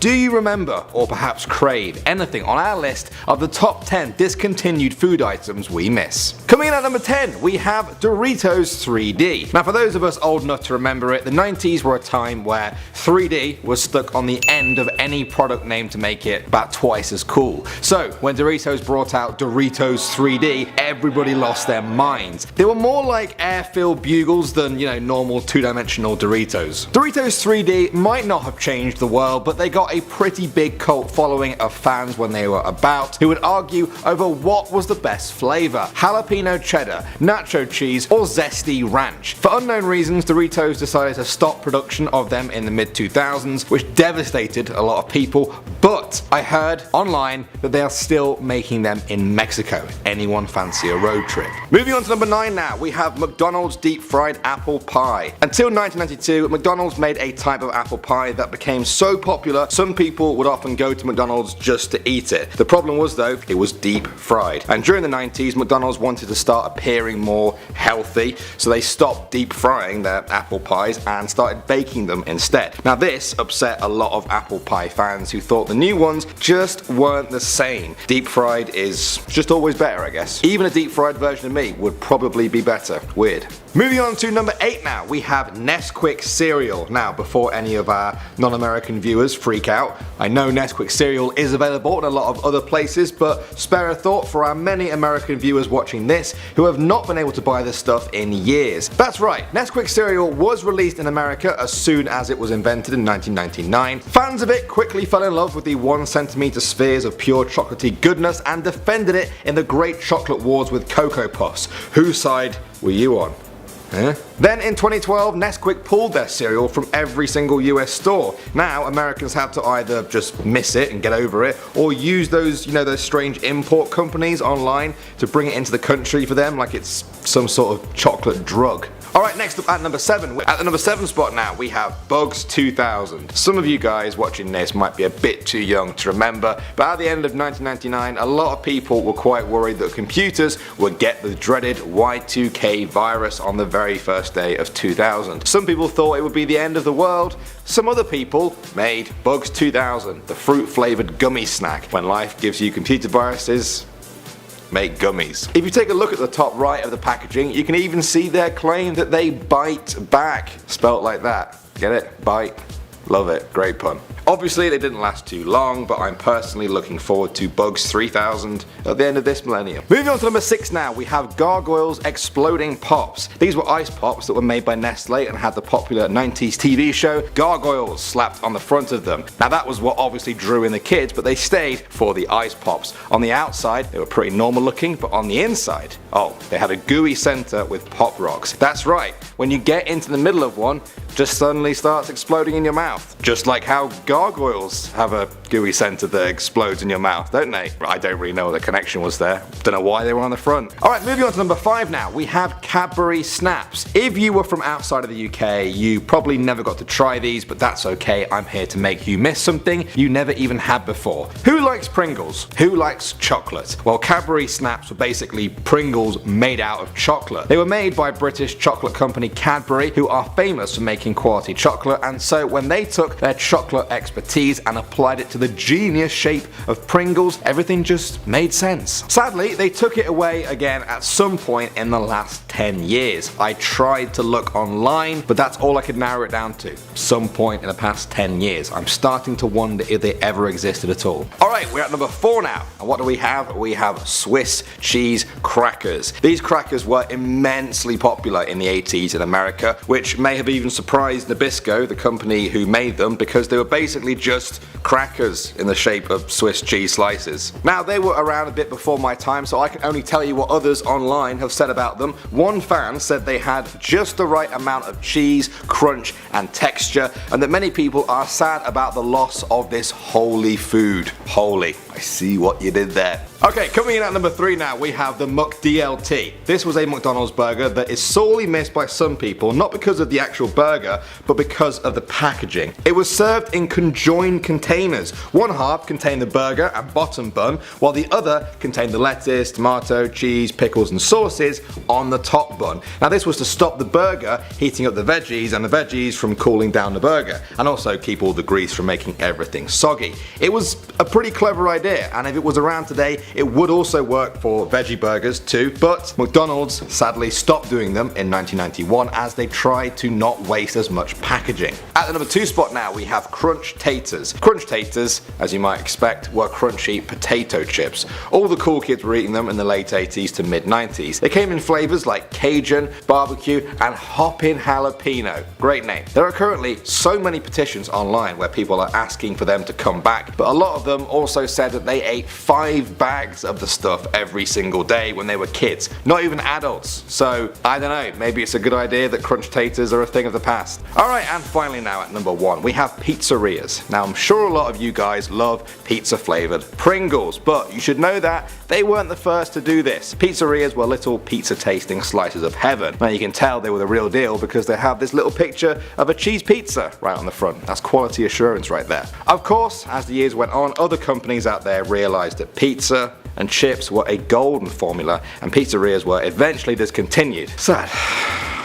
Do you remember, or perhaps crave, anything on our list of the top 10 discontinued food items we miss? Coming in at number 10, we have Doritos 3D. Now for those of us old enough to remember it, the 90s were a time where 3D was stuck on the end of any product name to make it about twice as cool. So when Doritos brought out Doritos 3D, everybody lost their minds. They were more like air-filled bugles than, normal two-dimensional Doritos. Doritos 3D might not have changed the world, but they got a pretty big cult following of fans when they were about, who would argue over what was the best flavor: jalapeno cheddar, nacho cheese, or zesty ranch. For unknown reasons, Doritos decided to stop production of them in the mid-2000s, which devastated a lot of people, but I heard online that they are still making them in Mexico. Anyone fancy a road trip? Moving on to number 9 now, we have McDonald's deep fried apple pie. Until 1992, McDonald's made a type of apple pie that became so popular, some people would often go to McDonald's just to eat it. The problem was though, it was deep fried. And during the 90s, McDonald's wanted to start appearing more healthy, so they stopped deep frying their apple pies and started baking them instead. Now this upset a lot of apple pie fans who thought the new ones just weren't the same. Deep fried is just always better, I guess. Even a deep fried version of me would probably be better. Weird. Moving on to number 8 now, we have Nesquik Cereal. Now before any of our non-American viewers freak out, I know Nesquik Cereal is available in a lot of other places, but spare a thought for our many American viewers watching this who have not been able to buy this stuff in years. That's right, Nesquik Cereal was released in America as soon as it was invented in 1999. Fans of it quickly fell in love with the 1cm spheres of pure chocolatey goodness and defended it in the Great Chocolate Wars with Cocoa Puffs. Whose side were you on? Then in 2012, Nesquik pulled their cereal from every single US store. Now Americans have to either just miss it and get over it, or use those, those strange import companies online to bring it into the country for them like it's some sort of chocolate drug. Alright, next up at number 7. At the number 7 spot now, we have Bugs 2000. Some of you guys watching this might be a bit too young to remember, but at the end of 1999, a lot of people were quite worried that computers would get the dreaded Y2K virus on the very first day of 2000. Some people thought it would be the end of the world. Some other people made Bugs 2000, the fruit-flavored gummy snack. When life gives you computer viruses, make gummies. If you take a look at the top right of the packaging, you can even see their claim that they bite back. Spelt like that. Get it? Bite. Love it. Great pun. Obviously they didn't last too long, but I'm personally looking forward to Bugs 3000 at the end of this millennium. Moving on to number 6 now, we have Gargoyles Exploding Pops. These were ice pops that were made by Nestle and had the popular 90s TV show Gargoyles slapped on the front of them. Now that was what obviously drew in the kids, but they stayed for the ice pops. On the outside they were pretty normal looking, but on the inside, they had a gooey center with pop rocks. That's right, when you get into the middle of one, just suddenly starts exploding in your mouth. Just like how Gargoyles have a gooey center that explodes in your mouth, don't they? I don't really know what the connection was there. Don't know why they were on the front. Alright, moving on to number 5 now, we have Cadbury Snaps. If you were from outside of the UK, you probably never got to try these, but that's okay. I'm here to make you miss something you never even had before. Who likes Pringles? Who likes chocolate? Well, Cadbury Snaps were basically Pringles made out of chocolate. They were made by British chocolate company Cadbury, who are famous for making quality chocolate, and so when they took their chocolate expertise and applied it to the genius shape of Pringles, everything just made sense. Sadly, they took it away again at some point in the last 10 years. I tried to look online, but that's all I could narrow it down to. Some point in the past 10 years. I'm starting to wonder if they ever existed at all. Alright, we're at number 4 now. And what do we have? We have Swiss cheese crackers. These crackers were immensely popular in the 80s in America, which may have even surprised Nabisco, the company who made them, because they were basically just crackers in the shape of Swiss cheese slices. Now they were around a bit before my time, so I can only tell you what others online have said about them. One fan said they had just the right amount of cheese, crunch and texture, and that many people are sad about the loss of this holy food. Holy. I see what you did there. Okay, coming in at number 3 now, we have the McDLT. This was a McDonald's burger that is sorely missed by some people, not because of the actual burger, but because of the packaging. It was served in conjoined containers. One half contained the burger and bottom bun, while the other contained the lettuce, tomato, cheese, pickles and sauces on the top. top bun. Now this was to stop the burger heating up the veggies and the veggies from cooling down the burger, and also keep all the grease from making everything soggy. It was a pretty clever idea, and if it was around today it would also work for veggie burgers too, but McDonald's sadly stopped doing them in 1991 as they tried to not waste as much packaging. At the number 2 spot now we have Crunch Tators. Crunch Tators, as you might expect, were crunchy potato chips. All the cool kids were eating them in the late 80s to mid 90s. They came in flavours like Cajun, barbecue and hoppin' jalapeno. Great name. There are currently so many petitions online where people are asking for them to come back, but a lot of them also said that they ate 5 bags of the stuff every single day when they were kids, not even adults. So I don't know, maybe it's a good idea that Crunch Tators are a thing of the past. Alright, and finally now at number 1 we have Pizzerias. Now I'm sure a lot of you guys love pizza flavoured Pringles, but you should know that they weren't the first to do this. Pizzerias were little pizza tasting slices of heaven. Now you can tell they were the real deal because they have this little picture of a cheese pizza right on the front. That's quality assurance right there. Of course, as the years went on, other companies out there realised that pizza and chips were a golden formula, and pizzerias were eventually discontinued. Sad.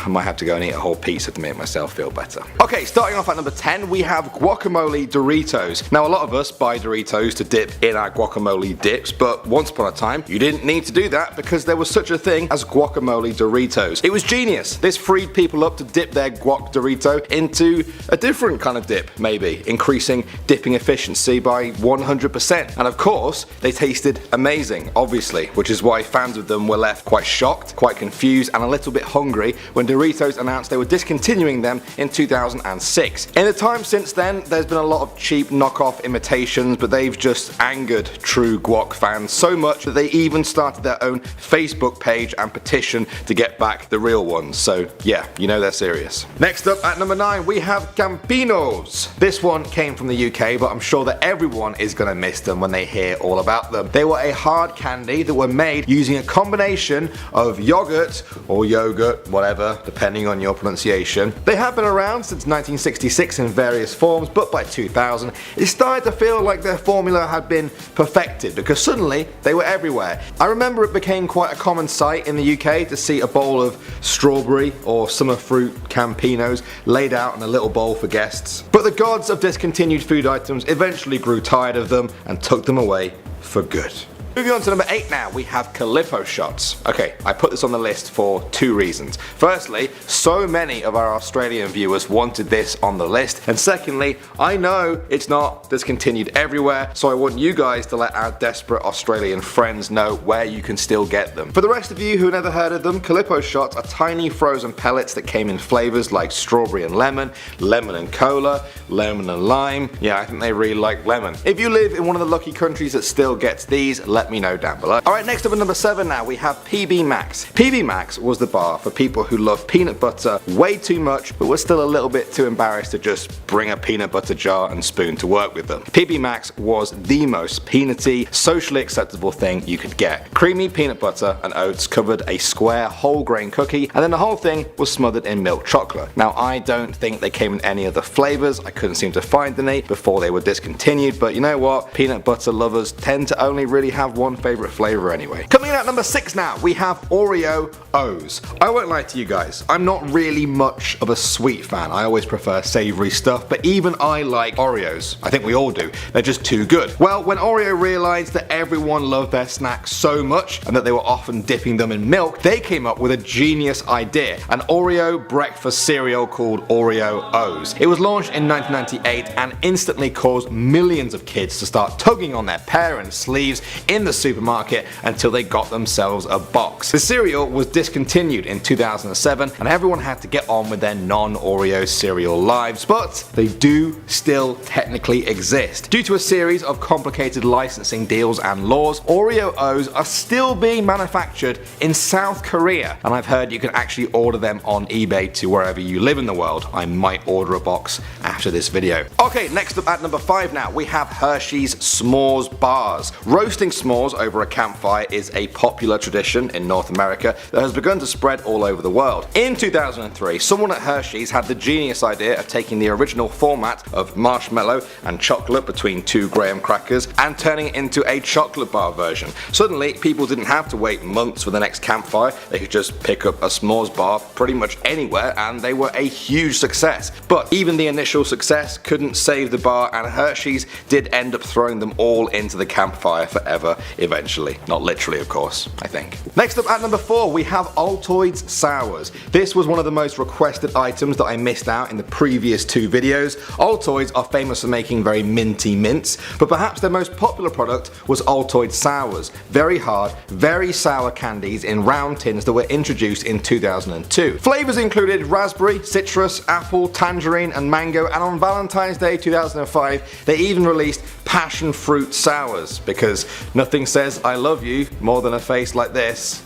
I might have to go and eat a whole pizza to make myself feel better. Okay, starting off at number 10 we have Guacamole Doritos. Now a lot of us buy Doritos to dip in our guacamole dips, but once upon a time you didn't need to do that because there was such a thing as Guacamole Doritos. It was genius. This freed people up to dip their guac Dorito into a different kind of dip, maybe, increasing dipping efficiency by 100%. And of course, they tasted amazing, obviously, which is why fans of them were left quite shocked, quite confused and a little bit hungry when Doritos announced they were discontinuing them in 2006. In the time since then, there's been a lot of cheap knockoff imitations, but they've just angered true guac fans so much that they even started their own Facebook page and petition to get back the real ones. So yeah, you know they're serious. Next up at number 9 we have Campinos. This one came from the UK, but I'm sure that everyone is gonna miss them when they hear all about them. They were a hard candy that were made using a combination of yogurt or yogurt, whatever, depending on your pronunciation. They have been around since 1966 in various forms, but by 2000 it started to feel like their formula had been perfected because suddenly they were everywhere. I remember it became quite a common sight in the UK to see a bowl of strawberry or summer fruit Campinos laid out in a little bowl for guests. But the gods of discontinued food items eventually grew tired of them and took them away for good. Moving on to number 8 now, we have Calippo Shots. Okay, I put this on the list for 2 reasons. Firstly, so many of our Australian viewers wanted this on the list, and secondly, I know it's not discontinued everywhere, so I want you guys to let our desperate Australian friends know where you can still get them. For the rest of you who never heard of them, Calippo Shots are tiny frozen pellets that came in flavours like strawberry and lemon, lemon and cola, lemon and lime. Yeah, I think they really like lemon. If you live in one of the lucky countries that still gets these, let me know down below. Alright, next up at number 7 now we have PB Max. PB Max was the bar for people who love peanut butter way too much but were still a little bit too embarrassed to just bring a peanut butter jar and spoon to work with them. PB Max was the most peanutty, socially acceptable thing you could get. Creamy peanut butter and oats covered a square whole grain cookie, and then the whole thing was smothered in milk chocolate. Now I don't think they came in any other flavours, I couldn't seem to find any before they were discontinued, but you know what, peanut butter lovers tend to only really have one favourite flavour anyway. Coming in at number 6 now, we have Oreo O's. I won't lie to you guys, I'm not really much of a sweet fan. I always prefer savoury stuff, but even I like Oreos. I think we all do. They're just too good. Well, when Oreo realised that everyone loved their snacks so much and that they were often dipping them in milk, they came up with a genius idea, an Oreo breakfast cereal called Oreo O's. It was launched in 1998 and instantly caused millions of kids to start tugging on their parents' sleeves in the supermarket until they got themselves a box. The cereal was discontinued in 2007 and everyone had to get on with their non-Oreo cereal lives, but they do still technically exist. Due to a series of complicated licensing deals and laws, Oreo O's are still being manufactured in South Korea, and I've heard you can actually order them on eBay to wherever you live in the world. I might order a box after this video. Okay, next up at number 5 now, we have Hershey's S'mores Bars. Roasting s'mores s'mores over a campfire is a popular tradition in North America that has begun to spread all over the world. In 2003, someone at Hershey's had the genius idea of taking the original format of marshmallow and chocolate between two graham crackers and turning it into a chocolate bar version. Suddenly, people didn't have to wait months for the next campfire. They could just pick up a s'mores bar pretty much anywhere, and they were a huge success. But even the initial success couldn't save the bar, and Hershey's did end up throwing them all into the campfire forever eventually. Not literally, of course, I think. Next up at number 4, we have Altoids Sours. This was one of the most requested items that I missed out in the previous 2 videos. Altoids are famous for making very minty mints, but perhaps their most popular product was Altoids Sours. Very hard, very sour candies in round tins that were introduced in 2002. Flavors included raspberry, citrus, apple, tangerine and mango, and on Valentine's Day 2005 they even released passion fruit sours, because nothing says I love you more than a face like this.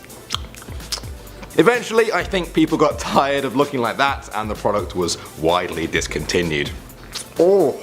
Eventually, I think people got tired of looking like that and the product was widely discontinued. Oh,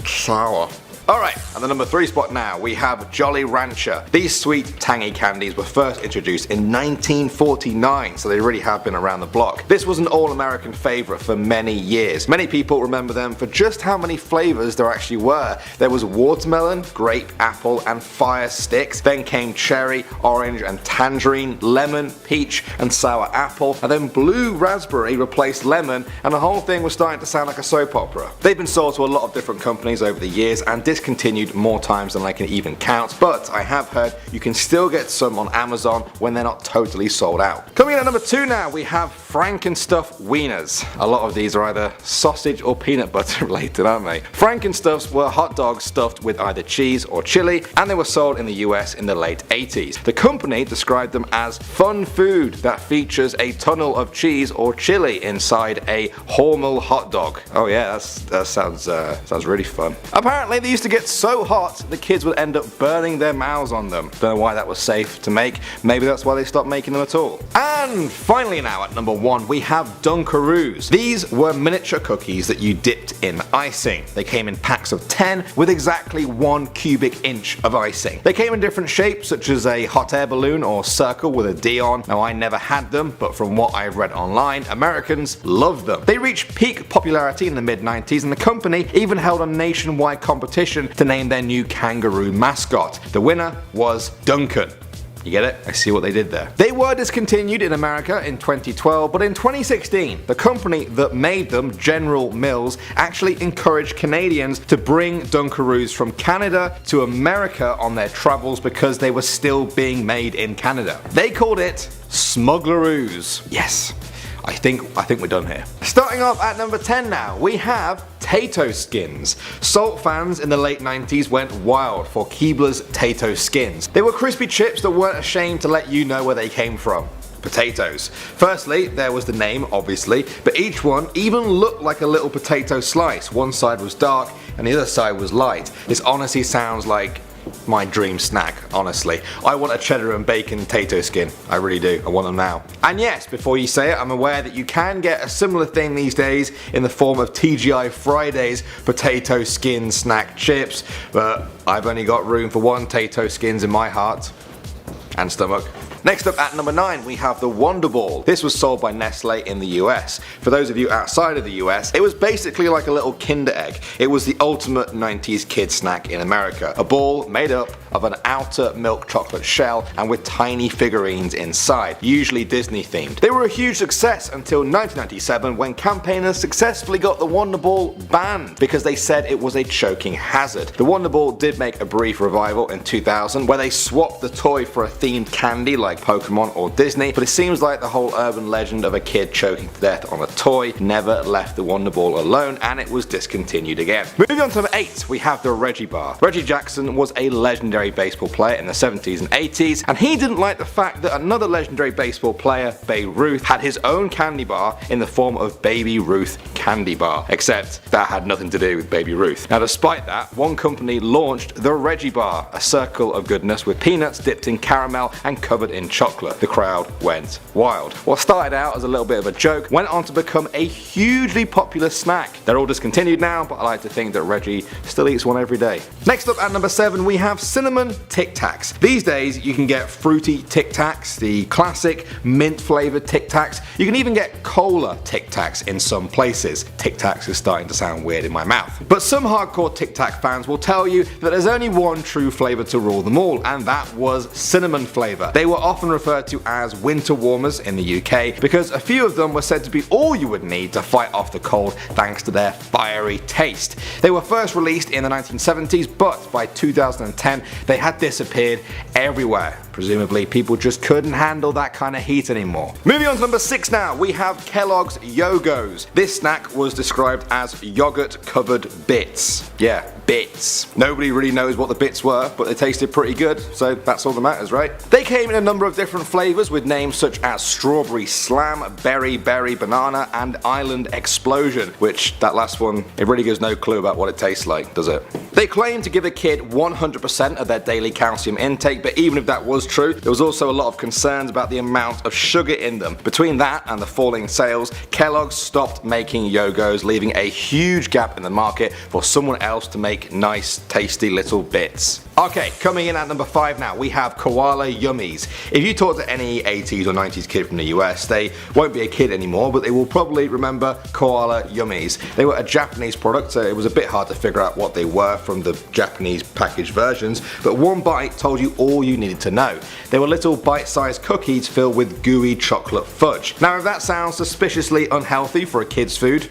sour. Alright, at the number 3 spot now, we have Jolly Rancher. These sweet, tangy candies were first introduced in 1949, so they really have been around the block. This was an all-American favourite for many years. Many people remember them for just how many flavours there actually were. There was watermelon, grape, apple, and fire sticks. Then came cherry, orange, and tangerine, lemon, peach, and sour apple, and then blue raspberry replaced lemon, and the whole thing was starting to sound like a soap opera. They've been sold to a lot of different companies over the years, and discontinued more times than I can even count, but I have heard you can still get some on Amazon when they're not totally sold out. Coming in at number 2 now, we have Frankenstuff Wieners. A lot of these are either sausage or peanut butter related, aren't they? Frankenstuffs were hot dogs stuffed with either cheese or chili, and they were sold in the US in the late 80s. The company described them as fun food that features a tunnel of cheese or chili inside a Hormel hot dog. Oh yeah, that sounds really fun. Apparently they used to get so hot the kids would end up burning their mouths on them. Don't know why that was safe to make. Maybe that's why they stopped making them at all. And finally now at number 1 we have Dunkaroos. These were miniature cookies that you dipped in icing. They came in packs of 10 with exactly 1 cubic inch of icing. They came in different shapes, such as a hot air balloon or circle with a D on. Now I never had them, but from what I've read online, Americans loved them. They reached peak popularity in the mid-90s, and the company even held a nationwide competition to name their new kangaroo mascot. The winner was Duncan. You get it? I see what they did there. They were discontinued in America in 2012, but in 2016, the company that made them, General Mills, actually encouraged Canadians to bring Dunkaroos from Canada to America on their travels because they were still being made in Canada. They called it Smuggleroos. Yes. I think we're done here. Starting off at number 10 now, we have Tato Skins. Salt fans in the late 90s went wild for Keebler's Tato Skins. They were crispy chips that weren't ashamed to let you know where they came from. Potatoes. Firstly, there was the name, obviously, but each one even looked like a little potato slice. One side was dark and the other side was light. This honestly sounds like my dream snack, honestly. I want a cheddar and bacon Tato skin. I really do. I want them now. And yes, before you say it, I'm aware that you can get a similar thing these days in the form of TGI Fridays potato skin snack chips, but I've only got room for 1 Tato Skins in my heart and stomach. Next up at number 9 we have the Wonder Ball. This was sold by Nestle in the US. For those of you outside of the US, it was basically like a little Kinder Egg. It was the ultimate 90s kid snack in America. A ball made up of an outer milk chocolate shell and with tiny figurines inside, usually Disney themed. They were a huge success until 1997 when Campinos successfully got the Wonder Ball banned because they said it was a choking hazard. The Wonder Ball did make a brief revival in 2000 where they swapped the toy for a themed candy like Pokemon or Disney, but it seems like the whole urban legend of a kid choking to death on a toy never left the Wonder Ball alone, and it was discontinued again. Moving on to number 8, we have the Reggie Bar. Reggie Jackson was a legendary baseball player in the 70s and 80s, and he didn't like the fact that another legendary baseball player, Babe Ruth, had his own candy bar in the form of Baby Ruth Candy Bar, except that had nothing to do with Baby Ruth. Now despite that, one company launched the Reggie Bar, a circle of goodness with peanuts dipped in caramel and covered in in chocolate. The crowd went wild. What started out as a little bit of a joke went on to become a hugely popular snack. They're all discontinued now, but I like to think that Reggie still eats one every day. Next up at number 7 we have cinnamon TicTacs. These days you can get fruity TicTacs, the classic mint flavoured TicTacs. You can even get cola TicTacs in some places. TicTacs is starting to sound weird in my mouth. But some hardcore Tic Tac fans will tell you that there's only one true flavour to rule them all, and that was cinnamon flavour. They were often referred to as winter warmers in the UK because a few of them were said to be all you would need to fight off the cold thanks to their fiery taste. They were first released in the 1970s, but by 2010 they had disappeared everywhere. Presumably people just couldn't handle that kind of heat anymore. Moving on to number 6 now, we have Kellogg's Yogos. This snack was described as yogurt covered bits. Yeah, bits. Nobody really knows what the bits were, but they tasted pretty good, so that's all that matters, right? They came in a number of different flavours with names such as Strawberry Slam, Berry Banana, and Island Explosion, which that last one, it really gives no clue about what it tastes like, does it? They claim to give a kid 100% of their daily calcium intake, but even if that was true, there was also a lot of concerns about the amount of sugar in them. Between that and the falling sales, Kellogg's stopped making Yogos, leaving a huge gap in the market for someone else to make nice, tasty little bits. Okay, coming in at number 5 now, we have Koala Yummies. If you talk to any 80s or 90s kid from the US, they won't be a kid anymore, but they will probably remember Koala Yummies. They were a Japanese product, so it was a bit hard to figure out what they were from the Japanese packaged versions, but one bite told you all you needed to know. They were little bite-sized cookies filled with gooey chocolate fudge. Now if that sounds suspiciously unhealthy for a kid's food,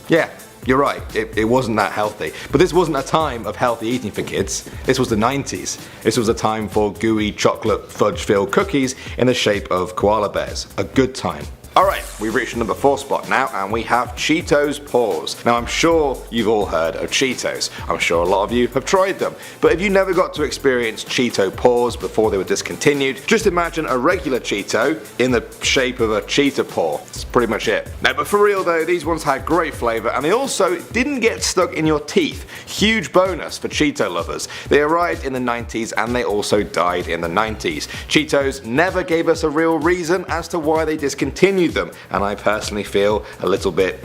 yeah, you're right, it wasn't that healthy. But this wasn't a time of healthy eating for kids. This was the 90s. This was a time for gooey chocolate fudge filled cookies in the shape of koala bears. A good time. Alright, we've reached the number 4 spot now, and we have Cheetos Paws. Now I'm sure you've all heard of Cheetos. I'm sure a lot of you have tried them. But if you never got to experience Cheeto Paws before they were discontinued, just imagine a regular Cheeto in the shape of a cheetah paw. That's pretty much it. Now but for real though, these ones had great flavour, and they also didn't get stuck in your teeth. Huge bonus for Cheeto lovers. They arrived in the 90s and they also died in the 90s. Cheetos never gave us a real reason as to why they discontinued them, and I personally feel a little bit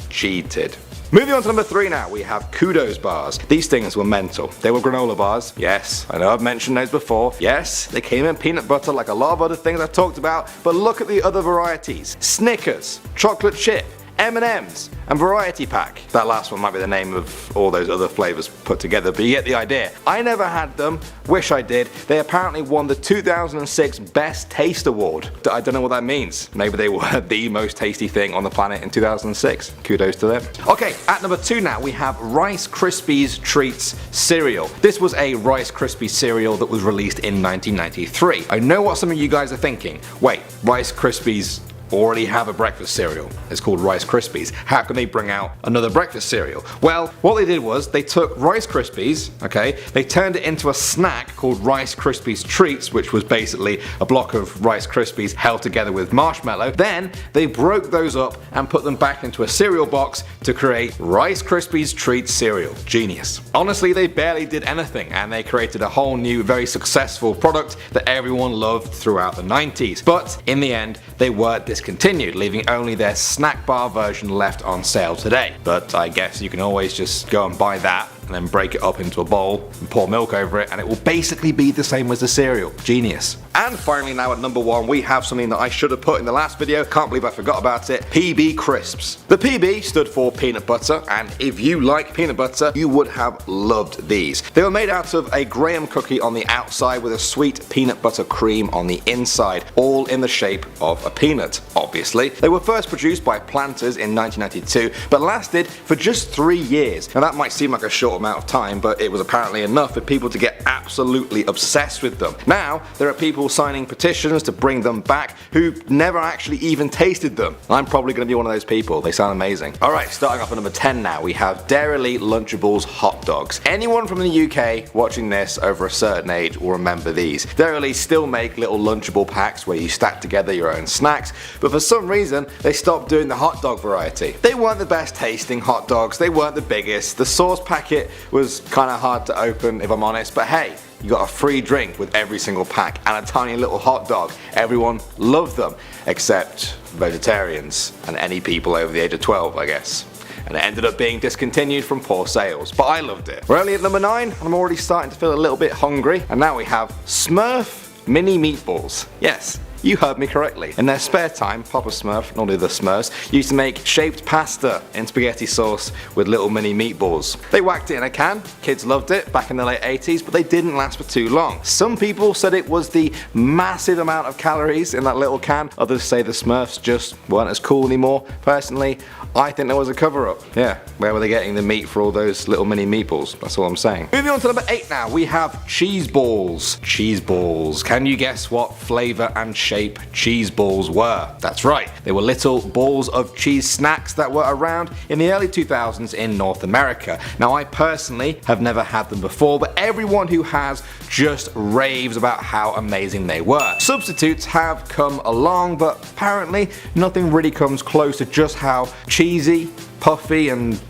cheated. Moving on to number 3 now, we have Kudos Bars. These things were mental. They were granola bars. Yes, I know I've mentioned those before. Yes, they came in peanut butter like a lot of other things I've talked about, but look at the other varieties. Snickers, chocolate chip, M&M's, and Variety Pack. That last one might be the name of all those other flavours put together, but you get the idea. I never had them, wish I did. They apparently won the 2006 Best Taste Award. I don't know what that means. Maybe they were the most tasty thing on the planet in 2006. Kudos to them. Okay, at number 2 now we have Rice Krispies Treats Cereal. This was a Rice Krispies cereal that was released in 1993. I know what some of you guys are thinking. Wait, Rice Krispies already have a breakfast cereal. It's called Rice Krispies. How can they bring out another breakfast cereal? Well, what they did was they took Rice Krispies, okay, they turned it into a snack called Rice Krispies Treats, which was basically a block of Rice Krispies held together with marshmallow. Then they broke those up and put them back into a cereal box to create Rice Krispies Treats cereal. Genius. Honestly, they barely did anything, and they created a whole new, very successful product that everyone loved throughout the 90s. But in the end, they were discontinued, leaving only their snack bar version left on sale today. But I guess you can always just go and buy that and then break it up into a bowl and pour milk over it, and it will basically be the same as the cereal. Genius. And finally now at number 1 we have something that I should have put in the last video, can't believe I forgot about it, PB Crisps. The PB stood for peanut butter, and if you like peanut butter you would have loved these. They were made out of a graham cookie on the outside with a sweet peanut butter cream on the inside, all in the shape of a peanut, obviously. They were first produced by Planters in 1992 but lasted for just 3 years. Now that might seem like a short amount of time, but it was apparently enough for people to get absolutely obsessed with them. Now there are people signing petitions to bring them back who never actually even tasted them. I'm probably going to be one of those people. They sound amazing. Alright, starting off at number 10 now, we have Dairylea Lunchables hot dogs. Anyone from the UK watching this over a certain age will remember these. Dairylea still make little Lunchable packs where you stack together your own snacks, but for some reason they stopped doing the hot dog variety. They weren't the best tasting hot dogs, they weren't the biggest, the sauce packet was kinda hard to open if I'm honest, but hey, you got a free drink with every single pack and a tiny little hot dog. Everyone loved them, except vegetarians and any people over the age of 12, I guess. And it ended up being discontinued from poor sales, but I loved it. We're only at number 9, and I'm already starting to feel a little bit hungry, and now we have Smurf Mini Meatballs. Yes, you heard me correctly. In their spare time, Papa Smurf and all the other Smurfs used to make shaped pasta in spaghetti sauce with little mini meatballs. They whacked it in a can, kids loved it back in the late 80s, but they didn't last for too long. Some people said it was the massive amount of calories in that little can, others say the Smurfs just weren't as cool anymore. Personally, I think there was a cover-up. Yeah, where were they getting the meat for all those little mini meatballs? That's all I'm saying. Moving on to number 8 now, we have cheese balls. Cheese balls. Can you guess what flavour and shape cheese balls were? That's right, they were little balls of cheese snacks that were around in the early 2000s in North America. Now I personally have never had them before, but everyone who has just raves about how amazing they were. Substitutes have come along, but apparently nothing really comes close to just how cheesy, puffy and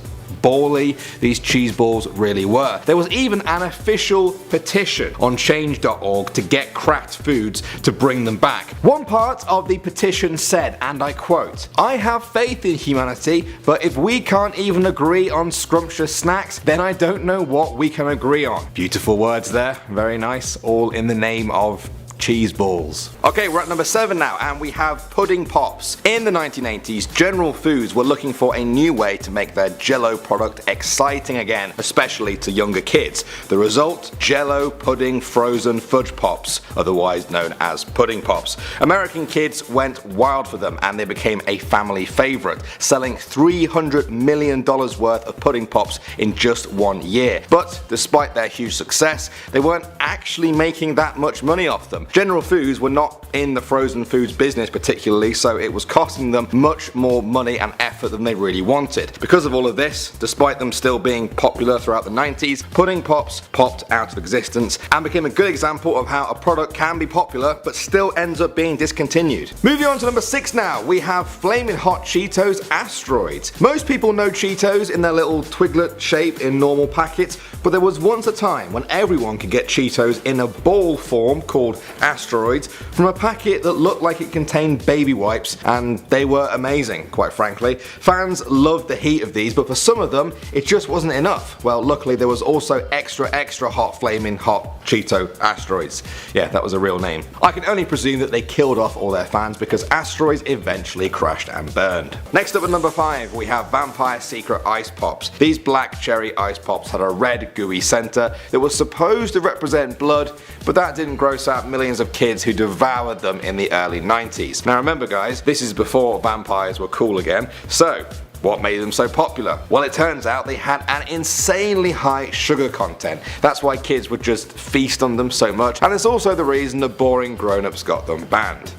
bally these cheese balls really were. There was even an official petition on change.org to get Kraft Foods to bring them back. One part of the petition said, and I quote, "I have faith in humanity, but if we can't even agree on scrumptious snacks, then I don't know what we can agree on." Beautiful words there, very nice, all in the name of cheese balls. Okay, we're at number 7 now, and we have pudding pops. In the 1980s, General Foods were looking for a new way to make their Jell-O product exciting again, especially to younger kids. The result? Jell-O pudding frozen fudge pops, otherwise known as pudding pops. American kids went wild for them, and they became a family favorite, selling $300 million worth of pudding pops in just 1 year. But despite their huge success, they weren't actually making that much money off them. General Foods were not in the frozen foods business particularly, so it was costing them much more money and effort than they really wanted. Because of all of this, despite them still being popular throughout the 90s, pudding pops popped out of existence and became a good example of how a product can be popular but still ends up being discontinued. Moving on to number 6 now, we have Flamin' Hot Cheetos Asteroids. Most people know Cheetos in their little twiglet shape in normal packets, but there was once a time when everyone could get Cheetos in a ball form called Asteroids from a packet that looked like it contained baby wipes, and they were amazing, quite frankly. Fans loved the heat of these, but for some of them it just wasn't enough. Well, luckily there was also extra hot Flamin' Hot Cheeto Asteroids. Yeah, that was a real name. I can only presume that they killed off all their fans because Asteroids eventually crashed and burned. Next up at number 5, we have Vampire Secret Ice Pops. These black cherry ice pops had a red gooey center that was supposed to represent blood, but that didn't gross out millions of kids who devoured them in the early 90s. Now remember guys, this is before vampires were cool again, so what made them so popular? Well, it turns out they had an insanely high sugar content. That's why kids would just feast on them so much, and it's also the reason the boring grown-ups got them banned.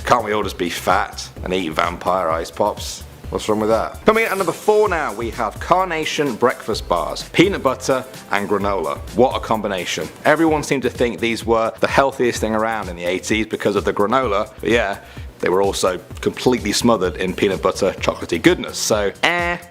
Can't we all just be fat and eat vampire ice pops? What's wrong with that? Coming in at number 4 now, we have Carnation breakfast bars, peanut butter and granola. What a combination. Everyone seemed to think these were the healthiest thing around in the 80s because of the granola, but yeah, they were also completely smothered in peanut butter chocolatey goodness, so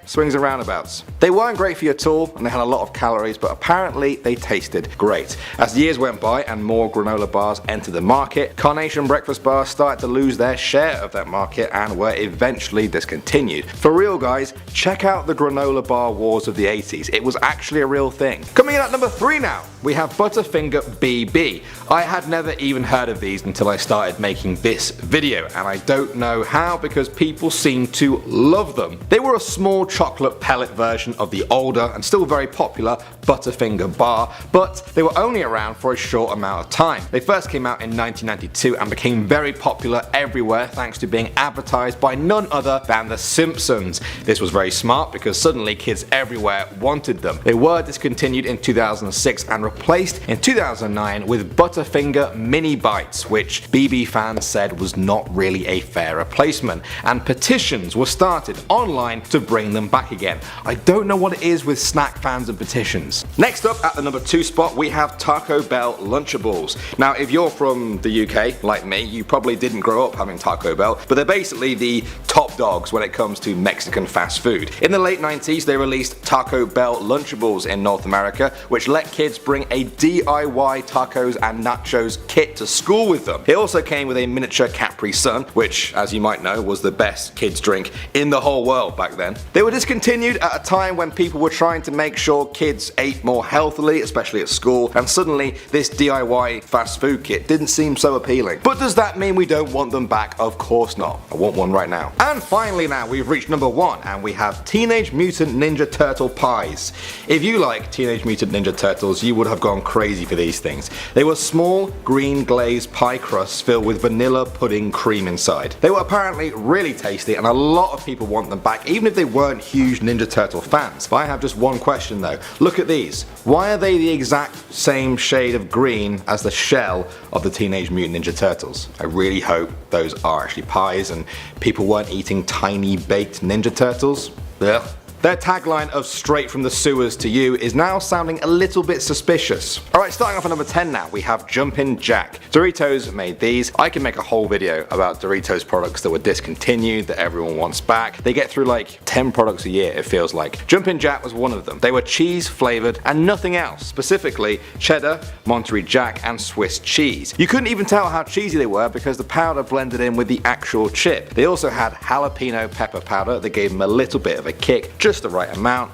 swings and roundabouts. They weren't great for you at all, and they had a lot of calories, but apparently they tasted great. As years went by and more granola bars entered the market, Carnation breakfast bars started to lose their share of that market and were eventually discontinued. For real guys, check out the granola bar wars of the 80s. It was actually a real thing. Coming in at number 3 now, we have Butterfinger BB. I had never even heard of these until I started making this video, and I don't know how because people seem to love them. They were a small chocolate pellet version of the older and still very popular Butterfinger bar, but they were only around for a short amount of time. They first came out in 1992 and became very popular everywhere thanks to being advertised by none other than The Simpsons. This was very smart because suddenly kids everywhere wanted them. They were discontinued in 2006 and replaced in 2009 with Butterfinger Mini Bites, which BB fans said was not really a fair replacement, and petitions were started online to bring them them back again. I don't know what it is with snack fans and petitions. Next up at the number 2 spot we have Taco Bell Lunchables. Now if you're from the UK like me, you probably didn't grow up having Taco Bell, but they're basically the top dogs when it comes to Mexican fast food. In the late 90s they released Taco Bell Lunchables in North America, which let kids bring a DIY tacos and nachos kit to school with them. It also came with a miniature Capri Sun, which as you might know was the best kids drink in the whole world back then. They were discontinued at a time when people were trying to make sure kids ate more healthily, especially at school, and suddenly this DIY fast food kit didn't seem so appealing. But does that mean we don't want them back? Of course not. I want one right now. And finally now we've reached number 1 and we have Teenage Mutant Ninja Turtle pies. If you like Teenage Mutant Ninja Turtles, you would have gone crazy for these things. They were small green glazed pie crusts filled with vanilla pudding cream inside. They were apparently really tasty and a lot of people want them back even if they weren't huge Ninja Turtle fans. But I have just one question though. Look at these. Why are they the exact same shade of green as the shell of the Teenage Mutant Ninja Turtles? I really hope those are actually pies and people weren't eating tiny baked Ninja Turtles. Ugh. Their tagline of straight from the sewers to you is now sounding a little bit suspicious. Alright, starting off at number 10 now, we have Jumpin Jack. Doritos made these. I can make a whole video about Doritos products that were discontinued that everyone wants back. They get through like 10 products a year it feels like. Jumpin Jack was one of them. They were cheese flavored and nothing else, specifically cheddar, Monterey Jack and Swiss cheese. You couldn't even tell how cheesy they were because the powder blended in with the actual chip. They also had jalapeno pepper powder that gave them a little bit of a kick, just the right amount.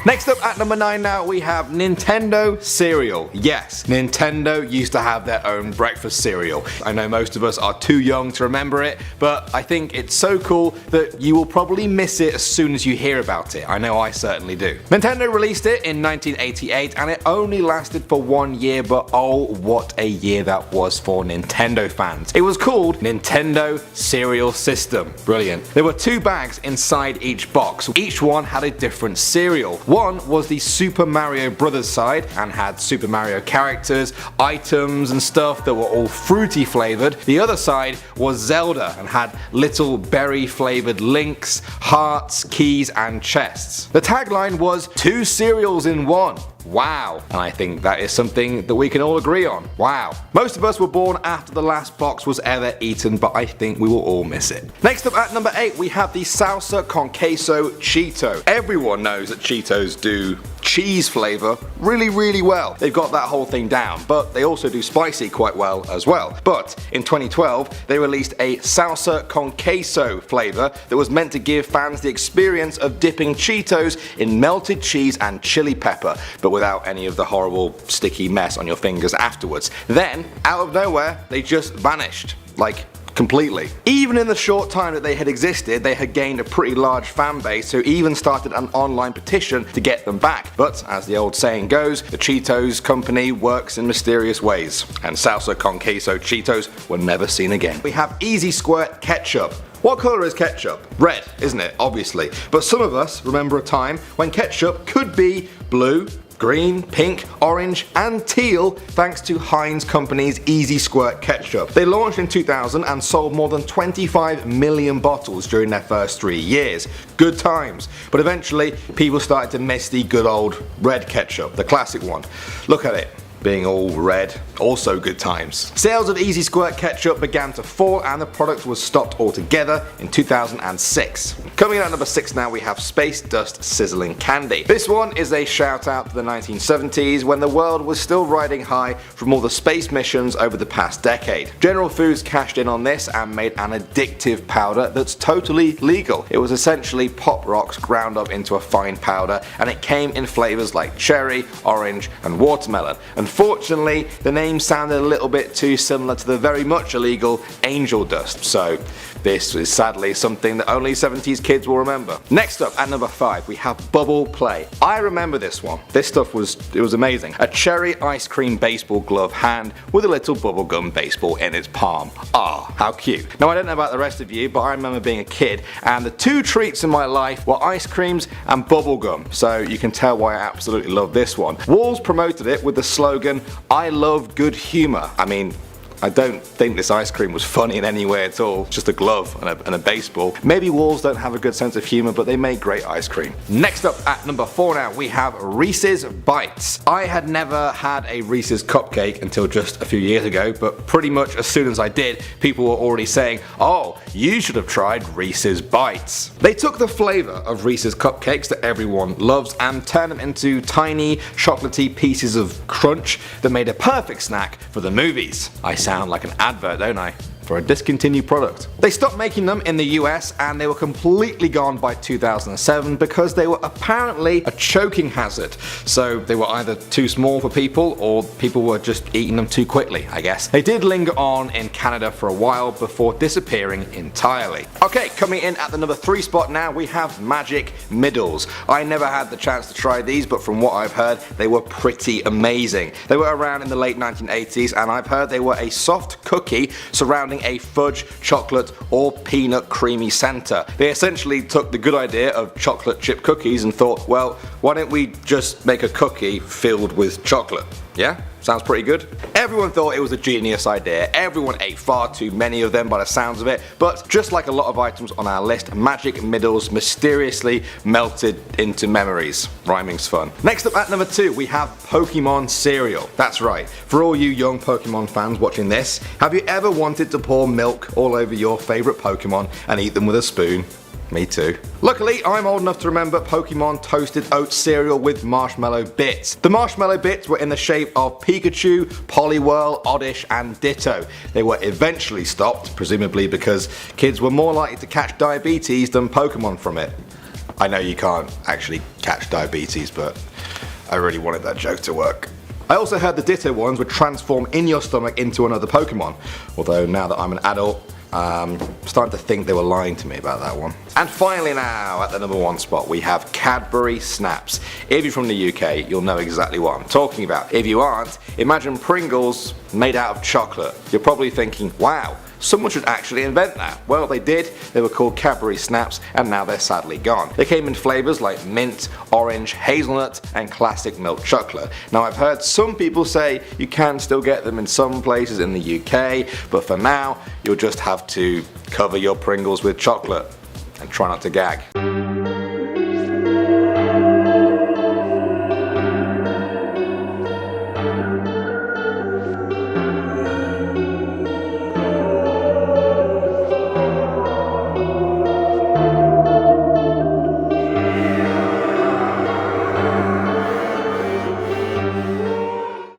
Next up at number 9 now we have Nintendo Cereal. Yes, Nintendo used to have their own breakfast cereal. I know most of us are too young to remember it, but I think it's so cool that you will probably miss it as soon as you hear about it. I know I certainly do. Nintendo released it in 1988 and it only lasted for 1 year, but oh what a year that was for Nintendo fans. It was called Nintendo Cereal System. Brilliant. There were 2 bags inside each box. Each one had a different cereal. One was the Super Mario Brothers side and had Super Mario characters, items and stuff that were all fruity flavored. The other side was Zelda and had little berry flavored links, hearts, keys and chests. The tagline was 2 cereals in 1. Wow. And I think that is something that we can all agree on. Wow. Most of us were born after the last box was ever eaten, but I think we will all miss it. Next up at number 8 we have the Salsa con Queso Cheeto. Everyone knows that Cheetos do cheese flavor really well. They've got that whole thing down, but they also do spicy quite well as well. But in 2012 they released a Salsa con Queso flavor that was meant to give fans the experience of dipping Cheetos in melted cheese and chili pepper, but without any of the horrible sticky mess on your fingers afterwards. Then, out of nowhere, they just vanished. Like, completely. Even in the short time that they had existed, they had gained a pretty large fan base who even started an online petition to get them back. But as the old saying goes, the Cheetos company works in mysterious ways, and Salsa con Queso Cheetos were never seen again. We have Easy Squirt Ketchup. What colour is ketchup? Red, isn't it? Obviously. But some of us remember a time when ketchup could be blue, green, pink, orange and teal thanks to Heinz Company's Easy Squirt Ketchup. They launched in 2000 and sold more than 25 million bottles during their first 3 years. Good times. But eventually people started to miss the good old red ketchup, the classic one. Look at it. Being all red, also good times. Sales of Easy Squirt Ketchup began to fall and the product was stopped altogether in 2006. Coming in at number 6 now we have Space Dust Sizzling Candy. This one is a shout out to the 1970s when the world was still riding high from all the space missions over the past decade. General Foods cashed in on this and made an addictive powder that's totally legal. It was essentially Pop Rocks ground up into a fine powder and it came in flavours like cherry, orange and watermelon. Unfortunately, the name sounded a little bit too similar to the very much illegal Angel Dust, so this is sadly something that only 70s kids will remember. Next up at number 5 we have Bubble Play. I remember this one. This stuff was amazing. A cherry ice cream baseball glove hand with a little bubblegum baseball in its palm. Ah, how cute. Now I don't know about the rest of you, but I remember being a kid and the 2 treats in my life were ice creams and bubblegum, so you can tell why I absolutely love this one. Walls promoted it with the slogan, "I love good humor." I mean, I don't think this ice cream was funny in any way at all. Just a glove and a baseball. Maybe wolves don't have a good sense of humor, but they make great ice cream. Next up at number 4 now, we have Reese's Bites. I had never had a Reese's cupcake until just a few years ago, but pretty much as soon as I did, people were already saying, oh, you should have tried Reese's Bites. They took the flavor of Reese's cupcakes that everyone loves and turned them into tiny, chocolatey pieces of crunch that made a perfect snack for the movies. I sound like an advert, don't I? For a discontinued product. They stopped making them in the US and they were completely gone by 2007 because they were apparently a choking hazard. So they were either too small for people or people were just eating them too quickly, I guess. They did linger on in Canada for a while before disappearing entirely. Okay, coming in at the number 3 spot now, we have Magic Middles. I never had the chance to try these, but from what I've heard, they were pretty amazing. They were around in the late 1980s and I've heard they were a soft cookie surrounding a fudge, chocolate or peanut creamy center. They essentially took the good idea of chocolate chip cookies and thought, well, why don't we just make a cookie filled with chocolate? Yeah? Sounds pretty good. Everyone thought it was a genius idea. Everyone ate far too many of them by the sounds of it, but just like a lot of items on our list, Magic Middles mysteriously melted into memories. Rhyming's fun. Next up at number 2, we have Pokemon Cereal. That's right. For all you young Pokemon fans watching this, have you ever wanted to pour milk all over your favorite Pokemon and eat them with a spoon? Me too. Luckily, I'm old enough to remember Pokemon Toasted Oat Cereal with marshmallow bits. The marshmallow bits were in the shape of Pikachu, Poliwhirl, Oddish and Ditto. They were eventually stopped, presumably because kids were more likely to catch diabetes than Pokemon from it. I know you can't actually catch diabetes, but I really wanted that joke to work. I also heard the Ditto ones would transform in your stomach into another Pokemon, although now that I'm an adult, starting to think they were lying to me about that one. And finally now, at the number 1 spot, we have Cadbury Snaps. If you're from the UK, you'll know exactly what I'm talking about. If you aren't, imagine Pringles made out of chocolate. You're probably thinking, wow, someone should actually invent that. Well, they did. They were called Cadbury Snaps and now they're sadly gone. They came in flavors like mint, orange, hazelnut and classic milk chocolate. Now I've heard some people say you can still get them in some places in the UK, but for now you'll just have to cover your Pringles with chocolate and try not to gag.